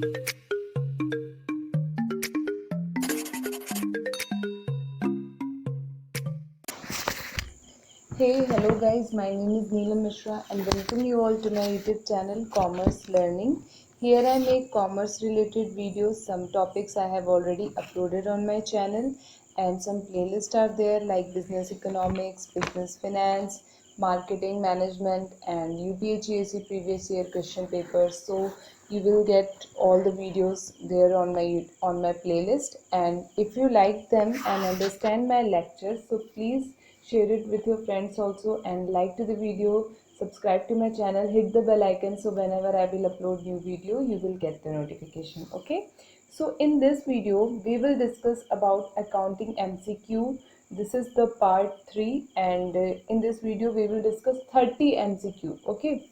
Hey, hello guys, my name is Neelam Mishra and welcome you all to my YouTube channel Commerce Learning. Here I make commerce related videos. Some topics I have already uploaded on my channel and some playlists are there like business economics, business finance, marketing management and UPSC previous year question papers. So you will get all the videos there on my playlist, and if you like them and understand my lectures, so please share it with your friends also and like to the video, subscribe to my channel, hit the bell icon so whenever I will upload new video you will get the notification. Okay, so in this video we will discuss about accounting MCQ. This is the part 3 and in this video we will discuss 30 MCQ. Okay,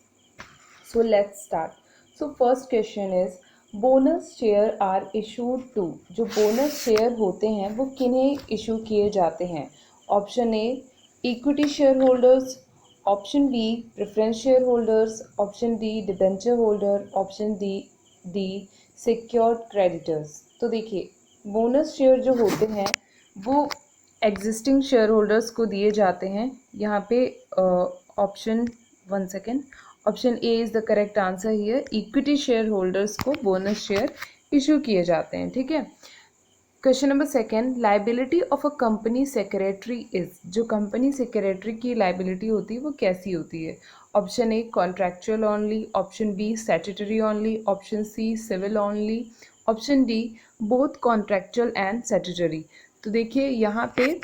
so let's start. So first question is bonus share are issued to. जो bonus share होते हैं वो किन्हें issue किए जाते हैं? Option A equity share holders, option B preference share holders, option D debenture holder, option D secured creditors. तो देखिए बोनस शेयर जो होते हैं वो एग्जिस्टिंग शेयर होल्डर्स को दिए जाते हैं. यहाँ पे option one second, option A is the correct answer here. Equity share holders को बोनस शेयर इशू किए जाते हैं. ठीक है. Question number second, liability of a company secretary is. जो कंपनी सेक्रेटरी की लाइबिलिटी होती है वो कैसी होती है? Option A contractual only, option B statutory only, option C civil only, option D both contractual and statutory. तो देखिए यहाँ पे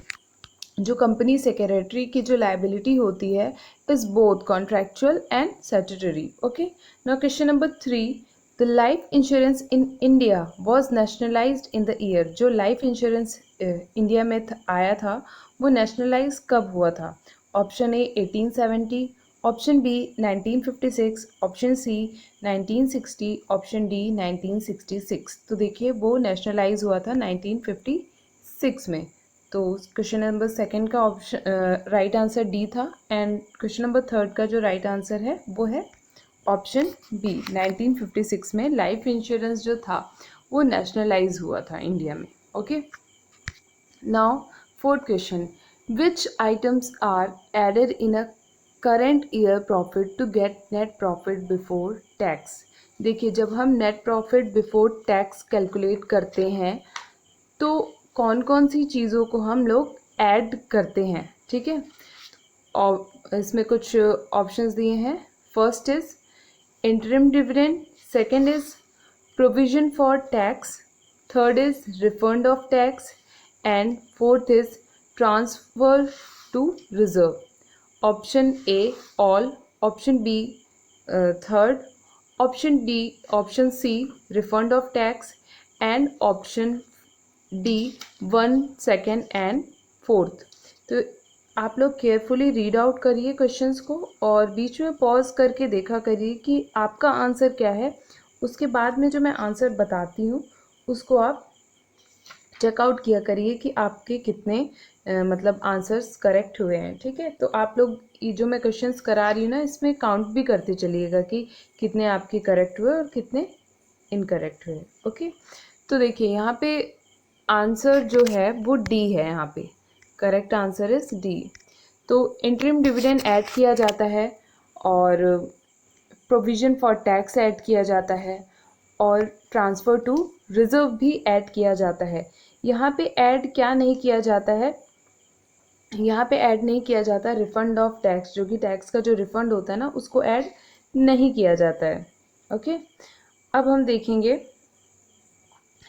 जो कंपनी सेक्रेटरी की जो लाइबिलिटी होती है is both contractual and statutory. Okay. Now question number 3, the life insurance in India was nationalised in the year. जो लाइफ इंश्योरेंस इंडिया में आया था वो नेशनलाइज कब हुआ था? Option A 1870, option B 1956, option C 1960, option D 1966. तो देखिए वो नेशनलाइज हुआ था 1956 में. तो क्वेश्चन नंबर सेकंड का ऑप्शन राइट आंसर डी था एंड क्वेश्चन नंबर थर्ड का जो राइट आंसर है वो है ऑप्शन बी. 1956 में लाइफ इंश्योरेंस जो था वो नेशनलाइज हुआ था इंडिया में. Okay. Now fourth question, which items are added in a current year profit to get net profit before tax. देखिए जब हम net profit before tax calculate करते हैं तो कौन कौन सी चीज़ों को हम लोग ऐड करते हैं. ठीक है. और इसमें कुछ ऑप्शंस दिए हैं. First is interim dividend, second is provision for tax, third is refund of tax and fourth is transfer to reserve. Option A all, option B third, option D, option C refund of tax and option D 1, 2 and 4. तो आप लोग carefully read out करिए questions को और बीच में pause करके देखा करिए कि आपका आंसर क्या है. उसके बाद में जो मैं आंसर बताती हूँ उसको आप चेकआउट किया करिए कि आपके कितने मतलब आंसर्स करेक्ट हुए हैं. ठीक है. तो आप लोग ये जो मैं क्वेश्चंस करा रही हूँ ना इसमें काउंट भी करते चलिएगा कि कितने आपके करेक्ट हुए और कितने इनकरेक्ट हुए. ओके. तो देखिए यहाँ पे आंसर जो है वो डी है. यहाँ पे करेक्ट आंसर इज डी. तो इंटरिम डिविडेंड ऐड किया जाता है और प्रोविजन फॉर टैक्स ऐड किया जाता है और ट्रांसफ़र टू रिजर्व भी ऐड किया जाता है. यहाँ पे ऐड क्या नहीं किया जाता है? यहाँ पे ऐड नहीं किया जाता रिफंड ऑफ टैक्स. जो कि टैक्स का जो रिफंड होता है ना उसको ऐड नहीं किया जाता है. ओके. अब हम देखेंगे.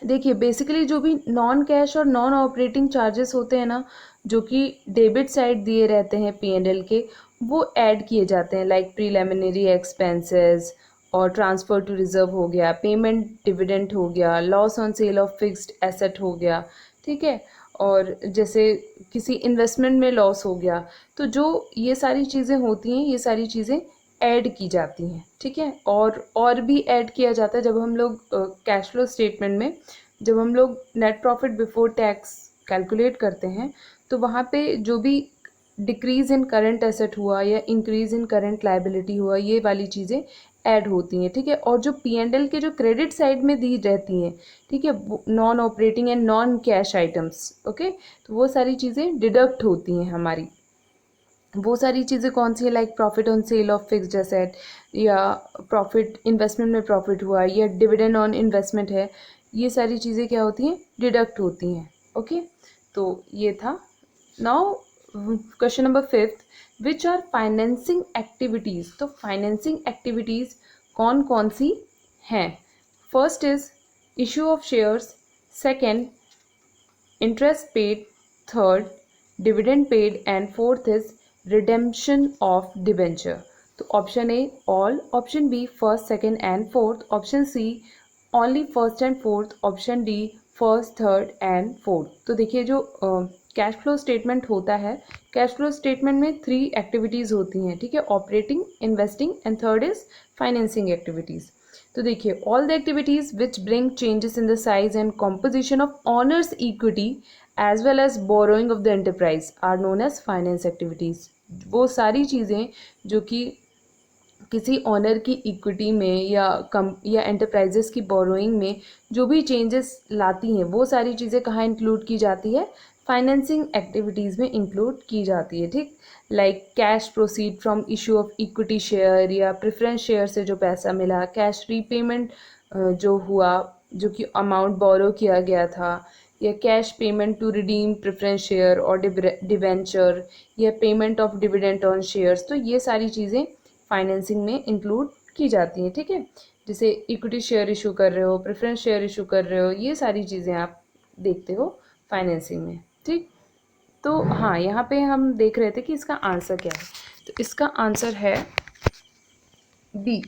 देखिए बेसिकली जो भी नॉन कैश और नॉन ऑपरेटिंग चार्जेस होते हैं ना जो कि डेबिट साइड दिए रहते हैं P&L के, वो ऐड किए जाते हैं लाइक प्रीलिमिनरी एक्सपेंसेस और ट्रांसफ़र टू रिजर्व हो गया, पेमेंट डिविडेंड हो गया, loss on sale of fixed asset हो गया. ठीक है. और जैसे किसी इन्वेस्टमेंट में लॉस हो गया, तो जो ये सारी चीज़ें होती हैं ये सारी चीज़ें ऐड की जाती हैं. ठीक है. और भी ऐड किया जाता है जब हम लोग कैश फ्लो स्टेटमेंट में जब हम लोग net profit before tax calculate करते हैं तो वहाँ पे जो भी डिक्रीज़ इन करंट एसेट हुआ या इंक्रीज़ इन करंट लाइबिलिटी हुआ ये वाली चीज़ें ऐड होती हैं, ठीक है। और जो P&L के जो क्रेडिट साइड में दी रहती हैं, ठीक है, non operating and non cash items, okay, तो वो सारी चीज़ें डिडक्ट होती हैं हमारी। वो सारी चीज़ें कौन सी है, like profit on sale of fixed asset, या प्रॉफिट इन्वेस्टमेंट में प्रॉफिट हुआ, या डिविडेंड ऑन इन्वेस्टमेंट है, ये सारी चीज़ें क्या होती हैं, डिडक्ट होती हैं, ओके। तो ये था। Now question number 5, which are financing activities. तो फाइनेंसिंग एक्टिविटीज़ कौन कौन सी हैं। First is issue of shares, second interest paid, third dividend paid, and fourth is redemption of debenture. तो option A all, option B first second and fourth, option C only first and fourth, option D first third and fourth. तो देखिए जो cash flow statement होता है, cash flow statement में 3 activities होती हैं, ठीक है, operating, investing and third is financing activities. तो देखिए all the activities which bring changes in the size and composition of owners equity as well as borrowing of the enterprise are known as finance activities. वो सारी चीज़ें जो कि किसी honour की equity में या एंटरप्राइजेस की बोरोइंग में जो भी चेंजेस लाती हैं, वो सारी चीज़ें कहाँ इंक्लूड की जाती है, फाइनेंसिंग एक्टिविटीज़ में इंक्लूड की जाती है, ठीक। Like cash proceed from issue of equity share, या प्रेफरेंस शेयर से जो पैसा मिला, कैश रीपेमेंट जो हुआ, जो कि अमाउंट बोरो किया गया था, या cash payment to redeem preference share और डिवेंचर, या payment of dividend on shares. तो ये सारी चीज़ें फाइनेंसिंग में इंक्लूड की जाती हैं, ठीक है। जैसे इक्विटी शेयर इशू कर रहे हो, प्रेफरेंस शेयर इशू कर रहे हो, ये सारी चीज़ें आप देखते हो फाइनेंसिंग में, ठीक। तो हाँ, यहाँ पे हम देख रहे थे कि इसका आंसर क्या है। तो इसका आंसर है B,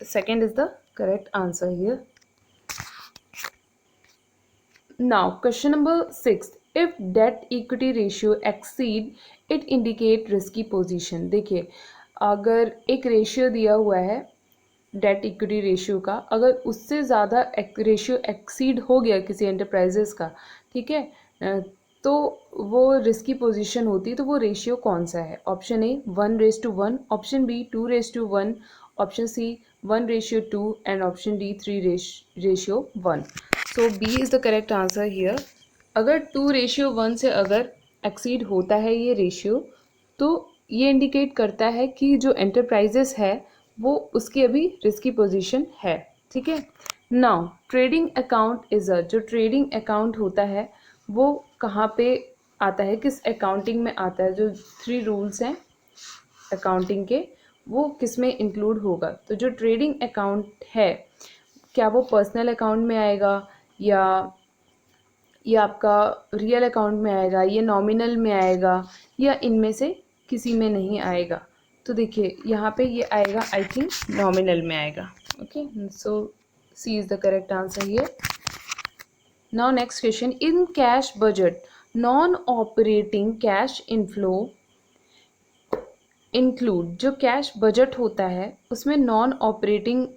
second is the correct answer here. Now question number 6, if debt equity ratio exceed it indicate risky position. देखिए अगर एक रेशियो दिया हुआ है डेट इक्विटी रेशियो का, अगर उससे ज़्यादा रेशियो एक्सीड हो गया किसी एंटरप्राइजेस का, ठीक है, तो वो रिस्की पोजीशन होती है। तो वो रेशियो कौन सा है, option A 1:1, option B 2:1, option C 1:2 and option D 3:1। So B is the correct answer here. अगर 2:1 से अगर एक्सीड होता है ये रेशियो, तो ये इंडिकेट करता है कि जो एंटरप्राइजेस है वो उसकी अभी रिस्की पोजीशन है, ठीक है। नाउ ट्रेडिंग अकाउंट इज जो ट्रेडिंग अकाउंट होता है वो कहाँ पे आता है, किस अकाउंटिंग में आता है, जो 3 रूल्स हैं अकाउंटिंग के, वो किस में इंक्लूड होगा। तो जो ट्रेडिंग अकाउंट है, क्या वो पर्सनल अकाउंट में आएगा, या आपका रियल अकाउंट में आएगा, ये नॉमिनल में आएगा, या इनमें से किसी में नहीं आएगा। तो देखिए यहाँ पे ये आएगा, आई थिंक नॉमिनल में आएगा, okay. So C is the correct answer here. Now next question, in cash budget non operating cash inflow include. जो कैश बजट होता है उसमें नॉन ऑपरेटिंग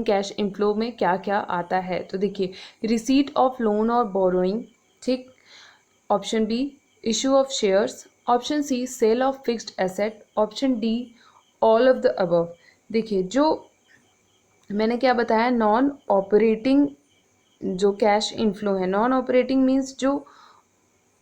कैश इनफ्लो में क्या क्या आता है। तो देखिए रिसीट ऑफ लोन और बोरोइंग, ठीक, option B issue of shares, option C sale of fixed asset, option D all of the above. देखिए जो मैंने क्या बताया, नॉन ऑपरेटिंग जो कैश इनफ्लो है, नॉन ऑपरेटिंग मीन्स जो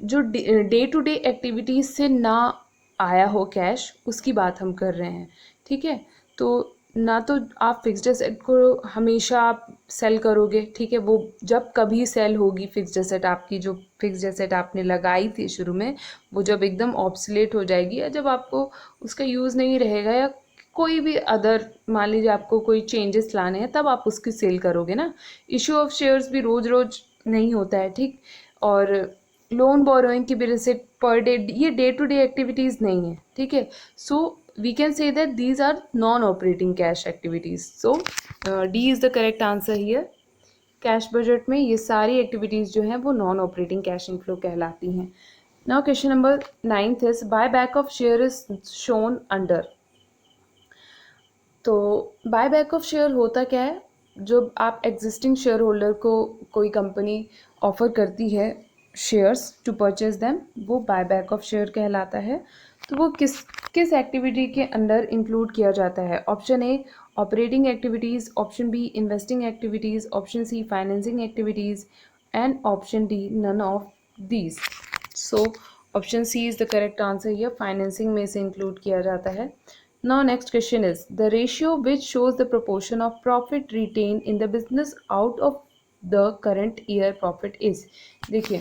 डे टू डे एक्टिविटीज़ से ना आया हो कैश, उसकी बात हम कर रहे हैं, ठीक है। तो ना तो आप फिक्स्ड एसेट को हमेशा आप सेल करोगे, ठीक है, वो जब कभी सेल होगी फिक्स्ड एसेट आपकी, जो फिक्स्ड एसेट आपने लगाई थी शुरू में, वो जब एकदम ऑब्सोलेट हो जाएगी, या जब आपको उसका यूज़ नहीं रहेगा, या कोई भी अदर, मान लीजिए आपको कोई चेंजेस लाने हैं, तब आप उसकी सेल करोगे ना। इशू ऑफ शेयर्स भी रोज़ रोज़ नहीं होता है, ठीक। और लोन बोरोइंग की वजह से पर डे, ये डे टू डे एक्टिविटीज़ नहीं है, ठीक है। So we can say that these are non operating cash activities. So D is the correct answer here. Cash budget में ये सारी एक्टिविटीज़ जो हैं वो नॉन ऑपरेटिंग कैश इनफ्लो कहलाती हैं। Now question number 9 is buy back of share is shown under. तो buy back of share होता क्या है, जब आप एग्जिस्टिंग शेयर होल्डर को कोई कंपनी ऑफर करती है शेयर्स टू परचेज देम, वो बाय बैक ऑफ शेयर कहलाता है। तो वो किस किस एक्टिविटी के अंडर इंक्लूड किया जाता है? Option A operating activities, option B investing activities, option C financing activities and option D none of these. So option C is the correct answer. ये फाइनेंसिंग में से इंक्लूड किया जाता है। Now next question is the ratio which shows the proportion of profit retained in the business out of the current year profit is. देखिए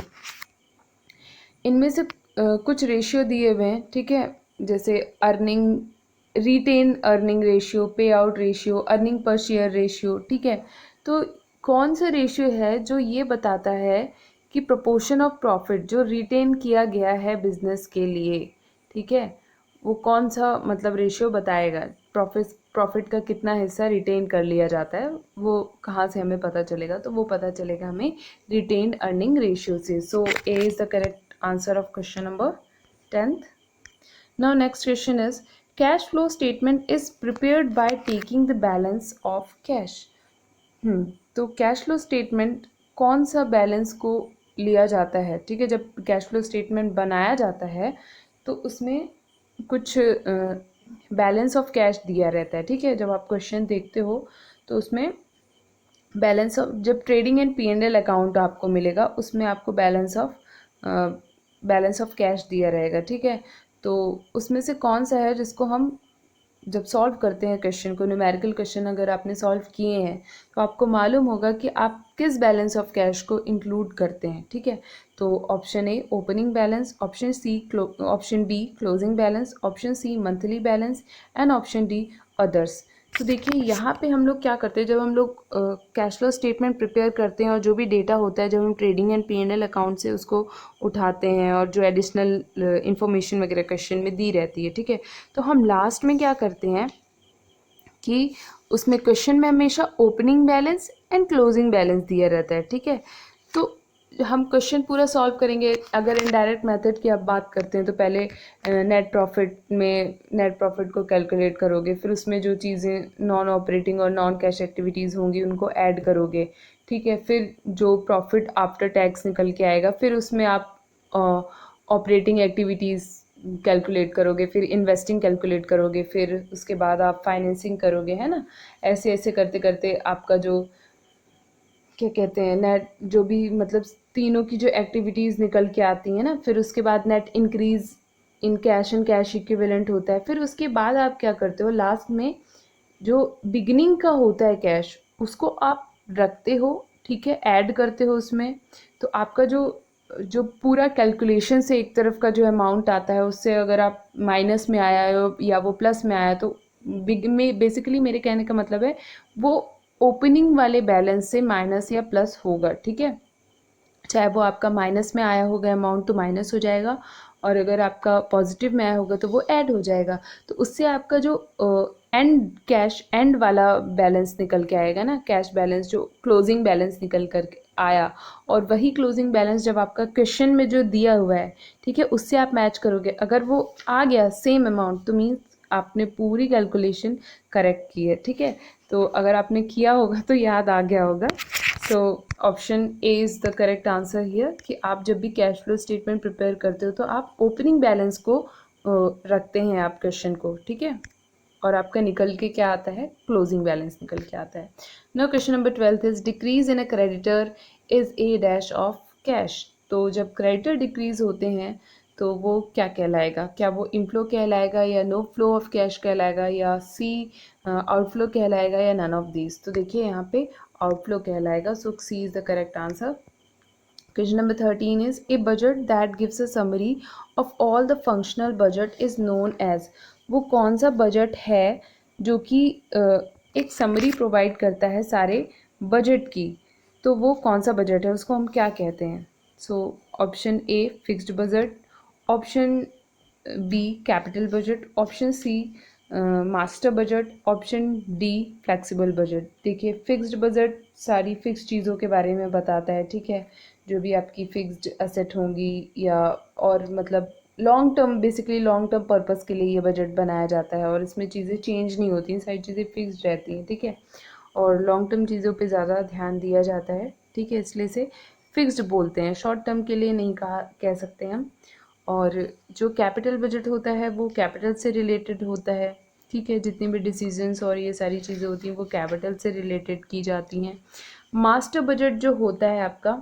इनमें से कुछ रेशियो दिए हुए हैं, ठीक है, जैसे अर्निंग, रिटेन अर्निंग रेशियो, पे out ratio, earning per share ratio, ठीक है। तो कौन सा रेशियो है जो ये बताता है कि प्रोपोर्शन ऑफ प्रॉफिट जो रिटेन किया गया है बिजनेस के लिए, ठीक है, वो कौन सा मतलब रेशियो बताएगा, प्रॉफिट का कितना हिस्सा रिटेन कर लिया जाता है, वो कहाँ से हमें पता चलेगा? तो वो पता चलेगा हमें रिटेन्ड अर्निंग रेशियो से। So A is the correct answer of question number 10th. Now next question is cash flow statement is prepared by taking the balance of cash. तो कैश फ्लो स्टेटमेंट कौन सा balance को लिया जाता है, ठीक है। जब कैश फ्लो स्टेटमेंट बनाया जाता है तो उसमें कुछ बैलेंस ऑफ कैश दिया रहता है, ठीक है। जब आप क्वेश्चन देखते हो तो उसमें बैलेंस ऑफ, जब ट्रेडिंग एंड P&L अकाउंट आपको मिलेगा उसमें आपको बैलेंस ऑफ कैश दिया रहेगा, ठीक है। तो उसमें से कौन सा है जिसको हम जब सॉल्व करते हैं क्वेश्चन को, न्यूमेरिकल क्वेश्चन अगर आपने सॉल्व किए हैं तो आपको मालूम होगा कि आप किस बैलेंस ऑफ कैश को इंक्लूड करते हैं, ठीक है। तो option A opening balance, option B closing balance, option C monthly balance and option D others. तो देखिए यहाँ पे हम लोग क्या करते हैं, जब हम लोग कैश फ्लो स्टेटमेंट प्रिपेयर करते हैं और जो भी डेटा होता है जब हम ट्रेडिंग एंड P&L अकाउंट से उसको उठाते हैं और जो एडिशनल इंफॉर्मेशन वगैरह क्वेश्चन में दी रहती है, ठीक है, तो हम लास्ट में क्या करते हैं कि उसमें क्वेश्चन में हमेशा opening balance and closing balance दिया रहता है, ठीक है। तो हम क्वेश्चन पूरा सॉल्व करेंगे। अगर इनडायरेक्ट मेथड की आप बात करते हैं तो पहले नेट प्रॉफिट को कैलकुलेट करोगे, फिर उसमें जो चीज़ें नॉन ऑपरेटिंग और नॉन कैश एक्टिविटीज़ होंगी उनको ऐड करोगे, ठीक है। फिर जो प्रॉफिट आफ्टर टैक्स निकल के आएगा फिर उसमें आप ऑपरेटिंग एक्टिविटीज़ कैलकुलेट करोगे, फिर इन्वेस्टिंग कैलकुलेट करोगे, फिर उसके बाद आप फाइनेंसिंग करोगे, है ना। ऐसे ऐसे करते करते आपका जो क्या कहते हैं नेट, जो भी मतलब तीनों की जो एक्टिविटीज़ निकल के आती हैं ना, फिर उसके बाद net increase in cash and cash equivalent होता है। फिर उसके बाद आप क्या करते हो, लास्ट में जो बिगिनिंग का होता है कैश उसको आप रखते हो, ठीक है, ऐड करते हो उसमें। तो आपका जो जो पूरा कैलकुलेशन से एक तरफ का जो अमाउंट आता है उससे अगर आप माइनस में आया हो या वो प्लस में आया तो बिग में बेसिकली मेरे कहने का मतलब है वो ओपनिंग वाले बैलेंस से माइनस या प्लस होगा, ठीक है। चाहे वो आपका माइनस में आया होगा अमाउंट तो माइनस हो जाएगा, और अगर आपका पॉजिटिव में आया होगा तो वो ऐड हो जाएगा। तो उससे आपका जो एंड वाला बैलेंस निकल के आएगा ना, कैश बैलेंस जो क्लोजिंग बैलेंस निकल कर आया, और वही क्लोजिंग बैलेंस जब आपका क्वेश्चन में जो दिया हुआ है, ठीक है, उससे आप मैच करोगे। अगर वो आ गया सेम अमाउंट तो मीन्स आपने पूरी कैलकुलेशन करेक्ट की है, ठीक है। तो अगर आपने किया होगा तो याद आ गया होगा। सो option A is the correct answer here कि आप जब भी कैश फ्लो स्टेटमेंट प्रिपेयर करते हो तो आप ओपनिंग बैलेंस को रखते हैं आप क्वेश्चन को, ठीक है, और आपका निकल के क्या आता है, क्लोजिंग बैलेंस निकल के आता है। Now question number 12 is decrease in a creditor is a dash of cash. तो जब क्रेडिटर डिक्रीज होते हैं तो वो क्या कहलाएगा, क्या वो इनफ्लो कहलाएगा या नो फ्लो ऑफ कैश कहलाएगा या सी आउटफ्लो कहलाएगा या नन ऑफ दीज। तो देखिए यहाँ पे आउटफ्लो कहलाएगा, so C is the correct answer. Question number 13 is a budget that gives a summary of all the functional budget is known as। वो कौन सा बजट है जो कि एक समरी प्रोवाइड करता है सारे बजट की, तो वो कौन सा बजट है, उसको हम क्या कहते हैं। So option A fixed budget, option B capital budget, option C master budget, option D flexible budget. देखिए फिक्स्ड बजट सारी फिक्स चीज़ों के बारे में बताता है, ठीक है, जो भी आपकी फिक्स्ड एसेट होंगी या और मतलब long term, basically long term purpose के लिए ये बजट बनाया जाता है और इसमें चीज़ें चेंज नहीं होती, सारी चीज़ें फिक्स्ड रहती हैं, ठीक है, और लॉन्ग टर्म चीज़ों पे ज़्यादा ध्यान दिया जाता है, ठीक है, इसलिए से फिक्स्ड बोलते हैं, शॉर्ट टर्म के लिए नहीं कह सकते हम। और जो कैपिटल बजट होता है वो कैपिटल से रिलेटेड होता है, ठीक है। जितनी भी डिसीजंस और ये सारी चीज़ें होती हैं वो कैपिटल से रिलेटेड की जाती हैं। मास्टर बजट जो होता है आपका,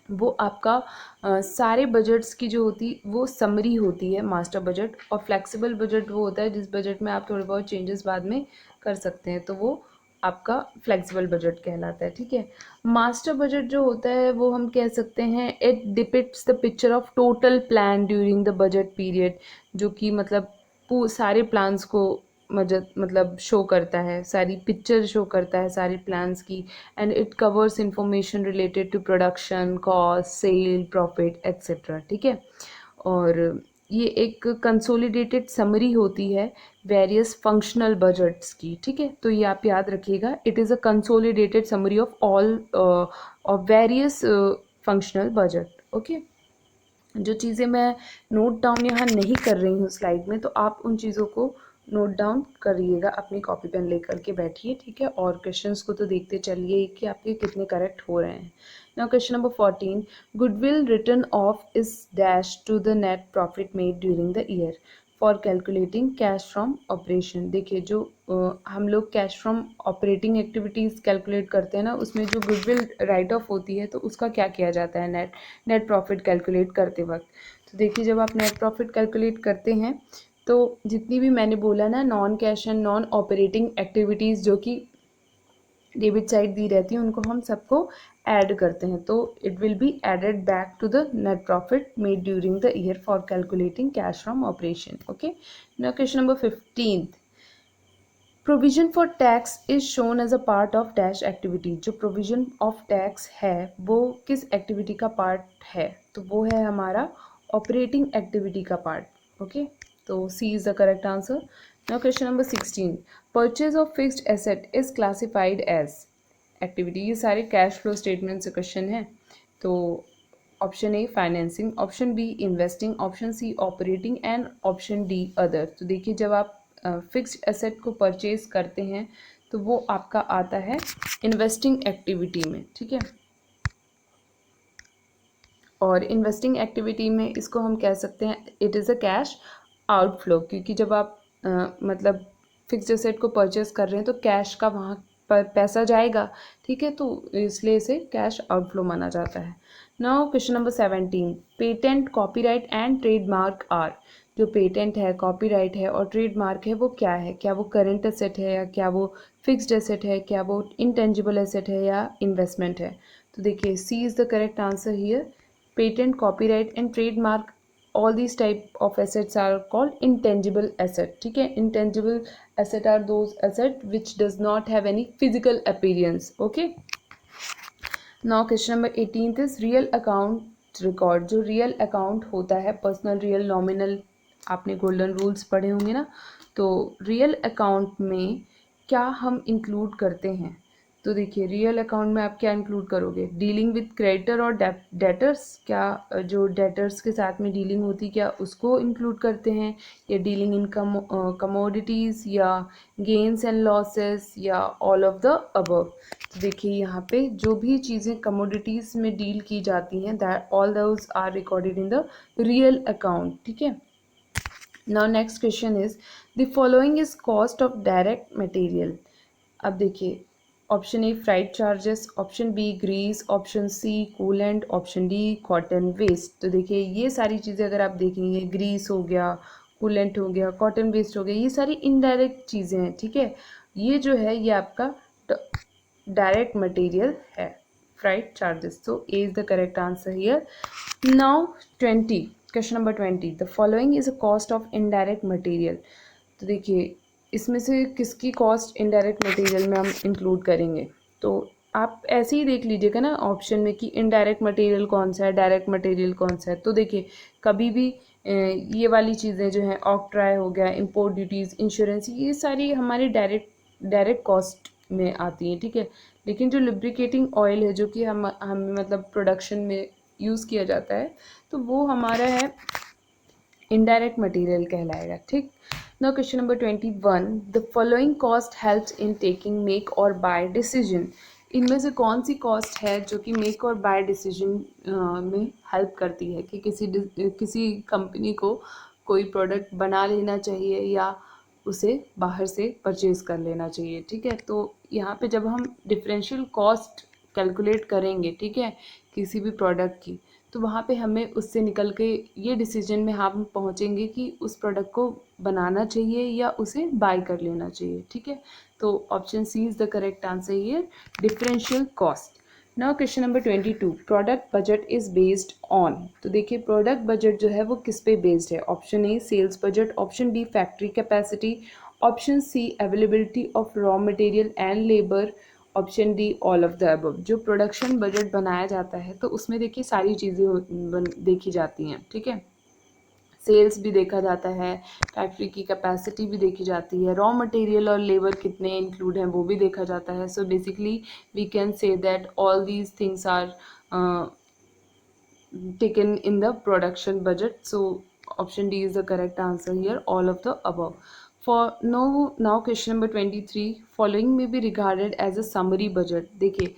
वो आपका सारे बजट्स की जो होती वो समरी होती है मास्टर बजट। और फ्लेक्सिबल बजट वो होता है जिस बजट में आप थोड़े बहुत चेंजेस बाद में कर सकते हैं, तो वो आपका फ्लेक्सिबल बजट कहलाता है, ठीक है। मास्टर बजट जो होता है वो हम कह सकते हैं it depicts the picture of total plan during the budget period, जो कि मतलब सारे प्लान्स को मतलब शो करता है, सारी पिक्चर शो करता है सारे प्लान्स की। And it covers information related to production, cost, sale, profit etcetera, ठीक है। और ये एक कंसोलिडेटेड समरी होती है वेरियस फंक्शनल बजट्स की, ठीक है। तो ये आप याद रखिएगा, it is a consolidated summary of all of various functional budget, okay. जो चीज़ें मैं नोट डाउन यहाँ नहीं कर रही हूँ स्लाइड में, तो आप उन चीज़ों को नोट डाउन करिएगा, अपनी कॉपी पेन लेकर के बैठिए, ठीक है। और क्वेश्चंस को तो देखते चलिए कि आपके कितने करेक्ट हो रहे हैं। Now question number 14, goodwill written off is dash to the net profit made during the year for calculating cash from operation. देखिए जो हम लोग cash from operating activities calculate करते हैं ना, उसमें जो गुडविल राइट ऑफ होती है तो उसका क्या किया जाता है नेट प्रॉफिट कैलकुलेट करते वक्त। तो देखिए जब आप नेट प्रॉफिट कैलकुलेट करते हैं तो जितनी भी मैंने बोला ना non cash and non operating activities जो कि डेबिट साइड दी रहती है उनको हम सबको ऐड करते हैं, तो it will be added back to the net profit made during the year for calculating cash from operation, okay. Now question number 15, provision for tax is shown as a part of dash activity. जो provision of tax है वो किस activity का part है, तो वो है हमारा ऑपरेटिंग एक्टिविटी का पार्ट, ओके। तो C is the correct answer. Now question number 16, purchase of fixed asset is classified as activity. ये सारे कैश फ्लो स्टेटमेंट से क्वेश्चन है। तो option A financing, option B investing, option C operating and option D other. तो देखिए जब आप fixed asset को परचेज करते हैं तो वो आपका आता है इन्वेस्टिंग एक्टिविटी में, ठीक है। और इन्वेस्टिंग एक्टिविटी में इसको हम कह सकते हैं it is a cash outflow, क्योंकि जब आप मतलब फिक्स्ड एसेट को परचेज कर रहे हैं तो कैश का वहाँ पर पैसा जाएगा, ठीक है। तो इसलिए इसे कैश आउटफ्लो माना जाता है। Now question number 17, patent, copyright and trademark are. जो पेटेंट है, कॉपीराइट है और ट्रेडमार्क है वो क्या है, क्या वो करंट एसेट है या क्या वो फिक्स्ड एसेट है, क्या वो इंटेंजिबल एसेट है या इन्वेस्टमेंट है। तो देखिए C is the correct answer here. Patent, copyright and trademark, all these type of assets are called intangible asset, ठीक है। intangible asset are those asset which does not have any physical appearance, okay। now question number 18 is real account record। जो real account होता है personal, real, nominal, आपने golden rules पढ़े होंगे ना, तो रियल अकाउंट में क्या हम इंक्लूड करते हैं। तो देखिए रियल अकाउंट में आप क्या इंक्लूड करोगे, डीलिंग विद क्रेडिटर और डेटर्स, क्या जो डेटर्स के साथ में डीलिंग होती क्या उसको इंक्लूड करते हैं, या डीलिंग इन कमोडिटीज़ या गेन्स एंड लॉसेस या ऑल ऑफ द अबव। तो देखिए यहाँ पे जो भी चीज़ें कमोडिटीज़ में डील की जाती हैं that all those are recorded in the real account, ठीक है। Now next question is the following is cost of direct material. अब देखिए option A freight charges, option B grease, option C coolant, option D cotton waste. तो देखिए ये सारी चीज़ें अगर आप देखेंगे, ग्रीस हो गया, कूलेंट हो गया, कॉटन वेस्ट हो गया, ये सारी इनडायरेक्ट चीज़ें हैं, ठीक है। ये जो है ये आपका डायरेक्ट मटेरियल है, फ्राइट चार्जेस। तो A is the correct answer here. Now 20, question number 20, the following is a cost of indirect material. तो देखिए इसमें से किसकी कॉस्ट इनडायरेक्ट मटेरियल में हम इंक्लूड करेंगे, तो आप ऐसे ही देख लीजिएगा ना ऑप्शन में कि इनडायरेक्ट मटेरियल कौन सा है, डायरेक्ट मटेरियल कौन सा है। तो देखिए कभी भी ये वाली चीज़ें जो हैं ऑक्ट्राई हो गया, इंपोर्ट ड्यूटीज़, इंश्योरेंस, ये सारी हमारी डायरेक्ट कॉस्ट में आती हैं, ठीक है। लेकिन जो लुब्रिकेटिंग ऑयल है जो कि हम मतलब प्रोडक्शन में यूज़ किया जाता है तो वो हमारा है इनडायरेक्ट मटेरियल कहलाएगा, ठीक। Now question number 21, the following cost helps in taking make और बाय डिसीजन। इनमें से कौन सी कॉस्ट है जो कि मेक और बाय डिसीजन में हेल्प करती है कि किसी कंपनी को कोई प्रोडक्ट बना लेना चाहिए या उसे बाहर से परचेज़ कर लेना चाहिए। ठीक है, तो यहाँ पे जब हम डिफरेंशियल कॉस्ट कैलकुलेट करेंगे, ठीक है, किसी भी प्रोडक्ट की, तो वहाँ पे हमें उससे निकल के ये डिसीजन में हम पहुँचेंगे कि उस प्रोडक्ट को बनाना चाहिए या उसे बाय कर लेना चाहिए। ठीक है, तो option C is the correct answer here, differential cost. Now question number 22, product budget is based on. तो देखिए प्रोडक्ट बजट जो है वो किस पे बेस्ड है। Option A sales budget, option B factory capacity, option C availability of raw material and labour, option D all of the above. जो production budget बनाया जाता है तो उसमें देखिए सारी चीज़ें देखी जाती हैं। ठीक है, सेल्स भी देखा जाता है, फैक्ट्री की कैपेसिटी भी देखी जाती है, रॉ मटेरियल और लेबर कितने इंक्लूड हैं वो भी देखा जाता है। So basically we can say that all these things are taken in the production budget. So option D is the correct answer here, all of the above. For now question number 23, following may be regarded as a summary budget। देखिए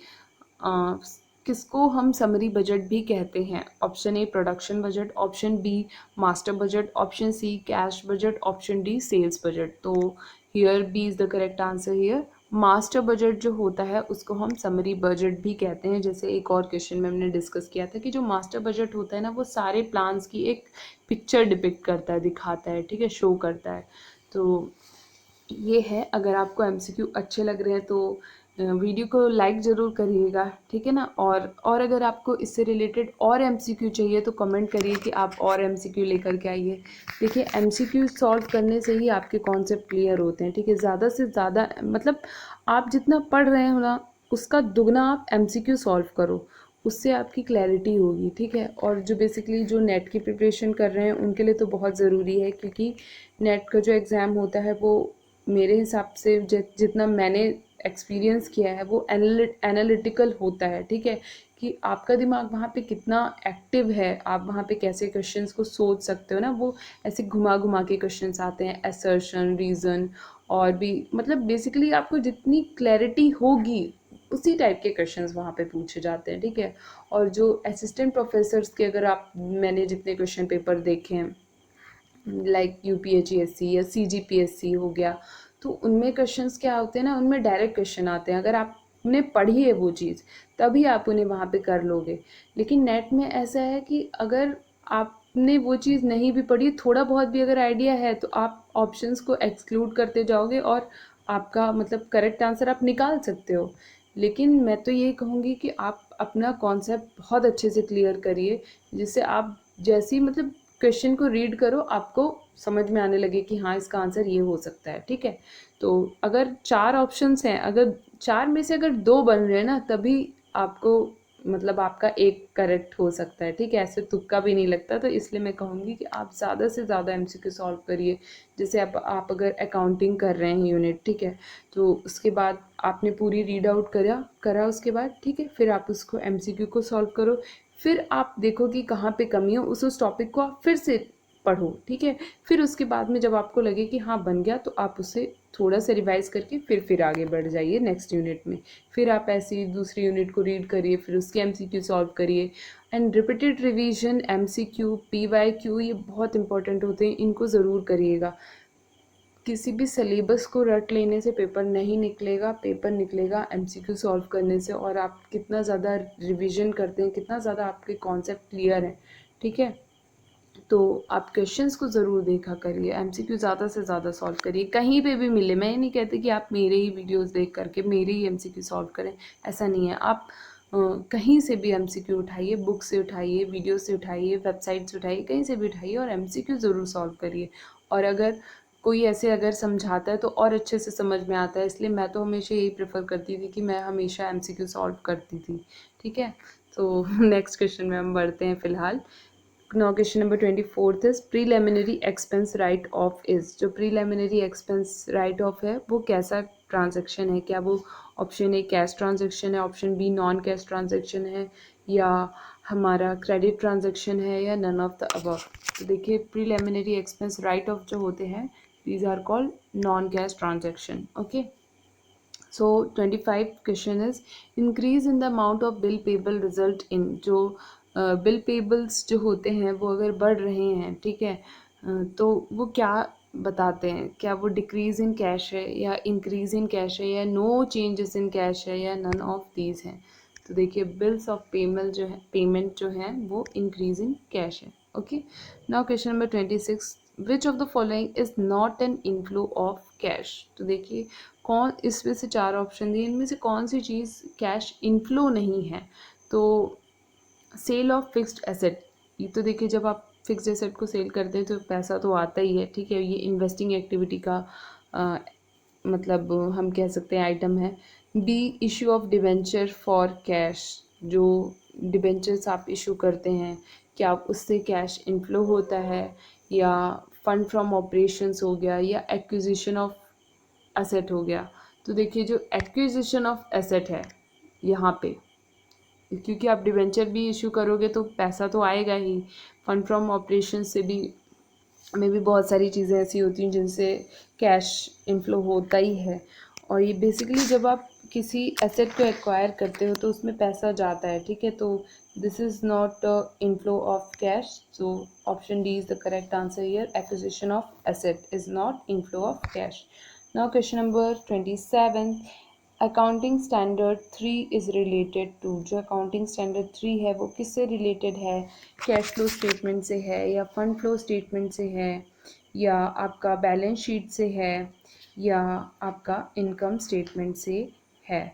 किसको हम summary budget भी कहते हैं। Option A production budget, option B master budget, option C cash budget, option D sales budget. तो here B is the correct answer here. Master budget जो होता है उसको हम समरी बजट भी कहते हैं। जैसे एक और क्वेश्चन में हमने डिस्कस किया था कि जो मास्टर बजट होता है ना वो सारे प्लान्स की एक पिक्चर डिपिक्ट करता है, दिखाता है, ठीक है, शो करता है। तो ये है, अगर आपको एमसीक्यू अच्छे लग रहे हैं तो वीडियो को लाइक ज़रूर करिएगा, ठीक है ना। और अगर आपको इससे रिलेटेड और एमसीक्यू चाहिए तो कमेंट करिए कि आप और एमसीक्यू लेकर के आइए। देखिए एमसीक्यू सॉल्व करने से ही आपके कॉन्सेप्ट क्लियर होते हैं, ठीक है। ज़्यादा से ज़्यादा मतलब आप जितना पढ़ रहे हो ना उसका दुगना आप एमसीक्यू सॉल्व करो, उससे आपकी क्लैरिटी होगी, ठीक है। और जो बेसिकली जो नेट की प्रिपरेशन कर रहे हैं उनके लिए तो बहुत ज़रूरी है, क्योंकि नेट का जो एग्ज़ाम होता है वो मेरे हिसाब से जितना मैंने एक्सपीरियंस किया है वो एनालिटिकल होता है, ठीक है। कि आपका दिमाग वहाँ पे कितना एक्टिव है, आप वहाँ पे कैसे क्वेश्चंस को सोच सकते हो ना, वो ऐसे घुमा घुमा के क्वेश्चंस आते हैं, असर्शन, रीज़न, और भी मतलब बेसिकली आपको जितनी क्लैरिटी होगी उसी टाइप के क्वेश्चंस वहाँ पे पूछे जाते हैं, ठीक है। और जो असिस्टेंट प्रोफेसर्स के अगर आप मैंने जितने क्वेश्चन पेपर देखे हैं लाइक यूपीएचसीएससी या सीजीपीएससी हो गया, तो उनमें क्वेश्चंस क्या होते हैं ना, उनमें डायरेक्ट क्वेश्चन आते हैं। अगर आपने पढ़ी है वो चीज़ तभी आप उन्हें वहाँ पे कर लोगे। लेकिन नेट में ऐसा है कि अगर आपने वो चीज़ नहीं भी पढ़ी, थोड़ा बहुत भी अगर आइडिया है तो आप ऑप्शंस को एक्सक्लूड करते जाओगे और आपका मतलब करेक्ट आंसर आप निकाल सकते हो। लेकिन मैं तो ये कहूँगी कि आप अपना कॉन्सेप्ट बहुत अच्छे से क्लियर करिए, जिससे आप जैसी मतलब क्वेश्चन को रीड करो आपको समझ में आने लगे कि हाँ इसका आंसर ये हो सकता है, ठीक है। तो अगर 4 ऑप्शंस हैं, अगर 4 में से अगर 2 बन रहे हैं ना तभी आपको मतलब आपका एक करेक्ट हो सकता है, ठीक है। ऐसे तुक्का भी नहीं लगता, तो इसलिए मैं कहूँगी कि आप ज़्यादा से ज़्यादा एमसीक्यू सॉल्व करिए। जैसे आप अगर अकाउंटिंग कर रहे हैं यूनिट, ठीक है, तो उसके बाद आपने पूरी रीड आउट करा उसके बाद, ठीक है, फिर आप उसको एमसीक्यू को सॉल्व करो। फिर आप देखो कि कहाँ पे कमी हो, उस टॉपिक को आप फिर से पढ़ो, ठीक है। फिर उसके बाद में जब आपको लगे कि हाँ बन गया, तो आप उसे थोड़ा सा रिवाइज करके फिर आगे बढ़ जाइए नेक्स्ट यूनिट में। फिर आप ऐसी दूसरी यूनिट को रीड करिए, फिर उसके एमसीक्यू सॉल्व करिए। And repeated revision, MCQ, PYQ, ये बहुत इंपॉर्टेंट होते हैं, इनको ज़रूर करिएगा। किसी भी सिलेबस को रट लेने से पेपर नहीं निकलेगा, पेपर निकलेगा एमसीक्यू सॉल्व करने से। और आप कितना ज़्यादा रिवीजन करते हैं, कितना ज़्यादा आपके कॉन्सेप्ट क्लियर है, ठीक है। तो आप क्वेश्चंस को ज़रूर देखा करिए, एमसीक्यू ज़्यादा से ज़्यादा सॉल्व करिए, कहीं पे भी मिले। मैं ये नहीं कहती कि आप मेरे ही वीडियोस देख करके मेरे ही एमसीक्यू सॉल्व करें, ऐसा नहीं है। आप कहीं से भी एमसीक्यू उठाइए, बुक से उठाइए, वीडियो से उठाइए, वेबसाइट से उठाइए, कहीं से भी उठाइए और एमसीक्यू ज़रूर सॉल्व करिए। और अगर कोई ऐसे अगर समझाता है तो और अच्छे से समझ में आता है, इसलिए मैं तो हमेशा यही प्रेफर करती थी कि मैं हमेशा एमसीक्यू सॉल्व करती थी, ठीक है। तो नेक्स्ट क्वेश्चन में हम बढ़ते हैं फिलहाल। Now question number 24 is preliminary expense write off is। जो preliminary expense write off है वो कैसा ट्रांजेक्शन है, क्या वो ऑप्शन ए कैश ट्रांजेक्शन है, option B non cash transaction है, या हमारा क्रेडिट ट्रांजेक्शन है, या नन ऑफ द अबव। तो देखिए प्रीलिमिनरी एक्सपेंस राइट ऑफ जो होते हैं these are called non cash transaction, okay. So 25 question is increase in the amount of bill payable result in, जो बिल पेबल्स जो होते हैं वो अगर बढ़ रहे हैं, ठीक है, तो वो क्या बताते हैं, क्या वो डिक्रीज इन कैश है या इंक्रीज इन कैश है या नो चेंजेस इन कैश है या नन ऑफ दीज हैं। तो देखिए बिल्स ऑफ पेमेंट जो है वो इंक्रीज इन कैश है। Okay, now question number 26, which of the following is not an inflow of cash. तो देखिए कौन, इसमें से चार ऑप्शन दिए, इनमें से कौन सी चीज़ कैश इनफ्लो नहीं है। तो सेल ऑफ फिक्स्ड एसेट, ये तो देखिए जब आप फिक्स्ड एसेट को सेल करते हैं तो पैसा तो आता ही है, ठीक है, ये इन्वेस्टिंग एक्टिविटी का मतलब हम कह सकते हैं आइटम है। B issue of debenture for cash, जो डिबेंचर्स आप इशू करते हैं क्या उससे कैश इनफ्लो होता है, या फंड फ्रॉम ऑपरेशंस हो गया, या एक्विजिशन ऑफ एसेट हो गया। तो देखिए जो एक्विजिशन ऑफ एसेट है यहाँ पे, क्योंकि आप डिबेंचर भी इशू करोगे तो पैसा तो आएगा ही, फंड फ्रॉम ऑपरेशन से भी में भी बहुत सारी चीज़ें ऐसी होती हैं जिनसे कैश इनफ्लो होता ही है। और ये बेसिकली जब आप किसी एसेट को एक्वायर करते हो तो उसमें पैसा जाता है, ठीक है, तो this is not inflow of cash. So option D is the correct answer here, acquisition of asset is not inflow of cash. Now question number 27, accounting standard 3 is related to, जो अकाउंटिंग स्टैंडर्ड 3 है वो किससे related है, cash flow statement से है या fund flow statement से है या आपका बैलेंस शीट से है या आपका इनकम स्टेटमेंट से है।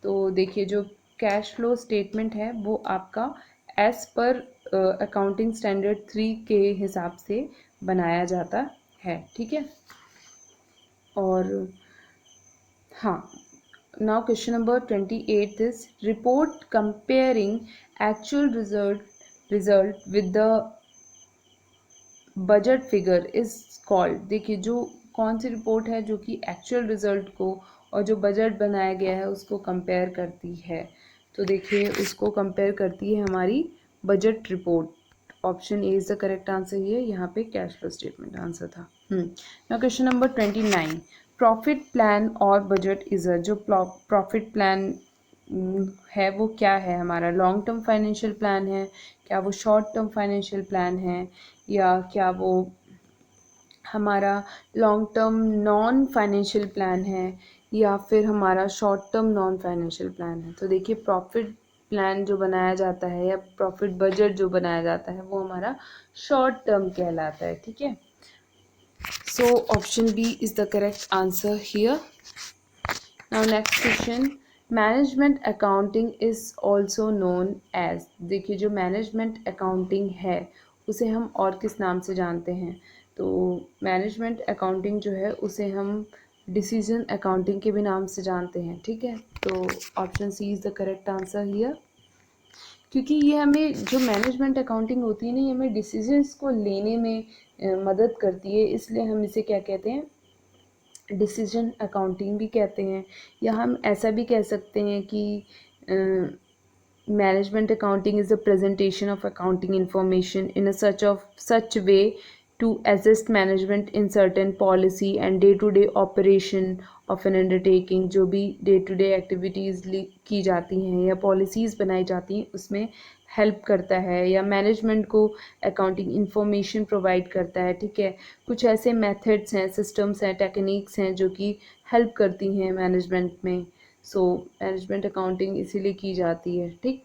तो देखिए जो कैश फ्लो स्टेटमेंट है वो आपका एज पर अकाउंटिंग स्टैंडर्ड 3 के हिसाब से बनाया जाता है, ठीक है। और हाँ, now question number 28 is report comparing actual result with the budget figure is called। देखिए जो कौन सी रिपोर्ट है जो कि एक्चुअल रिजल्ट को और जो बजट बनाया गया है उसको कंपेयर करती है। तो देखिए उसको कंपेयर करती है हमारी budget report. Option A is the correct answer ही है, यहाँ पे कैश फ्लो स्टेटमेंट आंसर था। Now question number 29, profit plan और बजट इज जो प्रॉफिट प्लान है वो क्या है, हमारा लॉन्ग टर्म फाइनेंशियल प्लान है, क्या वो शॉर्ट टर्म फाइनेंशियल प्लान है, या क्या वो हमारा long term non financial plan है, या फिर हमारा short term non financial plan है। तो देखिए प्रॉफिट प्लान जो बनाया जाता है या प्रॉफिट बजट जो बनाया जाता है वो हमारा शॉर्ट टर्म कहलाता है, ठीक है। So option B is the correct answer here. Now next question, management accounting is also known as, देखिए जो मैनेजमेंट अकाउंटिंग है उसे हम और किस नाम से जानते हैं। तो मैनेजमेंट अकाउंटिंग जो है उसे हम डिसीजन अकाउंटिंग के भी नाम से जानते हैं, ठीक है। तो option C is the correct answer here, क्योंकि ये हमें जो मैनेजमेंट अकाउंटिंग होती है ना ये हमें डिसीजंस को लेने में मदद करती है, इसलिए हम इसे क्या कहते हैं, डिसीजन अकाउंटिंग भी कहते हैं। या हम ऐसा भी कह सकते हैं कि management accounting is the presentation of accounting information in a such way to assist management in certain policy and day-to-day operation of an undertaking। जो भी day-to-day activities की जाती हैं या policies बनाई जाती हैं उसमें हेल्प करता है या मैनेजमेंट को अकाउंटिंग इंफॉर्मेशन प्रोवाइड करता है, ठीक है। कुछ ऐसे मेथड्स हैं, सिस्टम्स हैं, टेक्निक्स हैं जो कि हेल्प करती हैं मैनेजमेंट में। सो मैनेजमेंट अकाउंटिंग इसीलिए की जाती है, ठीक।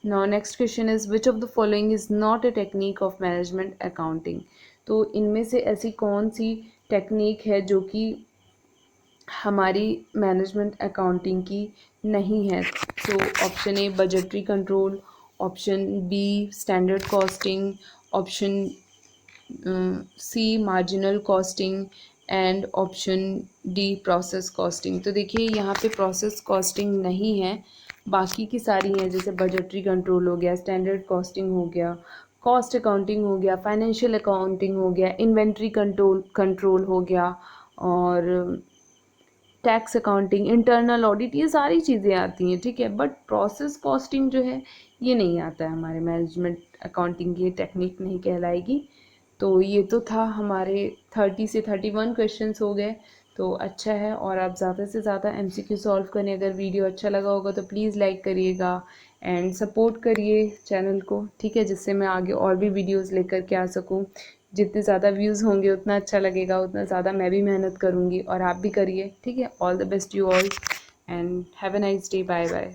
Now next question is which of the following is not a technique of management accounting. तो इनमें से ऐसी कौन सी टेक्निक है जो कि हमारी मैनेजमेंट अकाउंटिंग की नहीं है। So option A budgetary control, option B standard costing, option C marginal costing and option D process costing. तो देखिए यहाँ पे प्रोसेस कॉस्टिंग नहीं है, बाकी की सारी हैं, जैसे बजटरी कंट्रोल हो गया, स्टैंडर्ड कॉस्टिंग हो गया, कॉस्ट अकाउंटिंग हो गया, फाइनेंशियल अकाउंटिंग हो गया, इन्वेंट्री कंट्रोल हो गया, और टैक्स अकाउंटिंग, इंटरनल ऑडिट, ये सारी चीज़ें आती हैं, ठीक है। बट प्रोसेस कॉस्टिंग जो है ये नहीं आता है हमारे मैनेजमेंट अकाउंटिंग की, ये टेक्निक नहीं कहलाएगी। तो ये तो था हमारे 30 से 31 क्वेश्चंस हो गए। तो अच्छा है। और आप ज़्यादा से ज़्यादा MCQ सॉल्व करें। अगर वीडियो अच्छा लगा होगा तो प्लीज़ लाइक करिएगा एंड सपोर्ट करिए चैनल को, ठीक है, जिससे मैं आगे और भी वीडियोस लेकर के आ सकूं। जितने ज़्यादा व्यूज़ होंगे उतना अच्छा लगेगा, उतना ज़्यादा मैं भी मेहनत करूँगी और आप भी करिए, ठीक है। All the best you all and have a nice day, bye bye.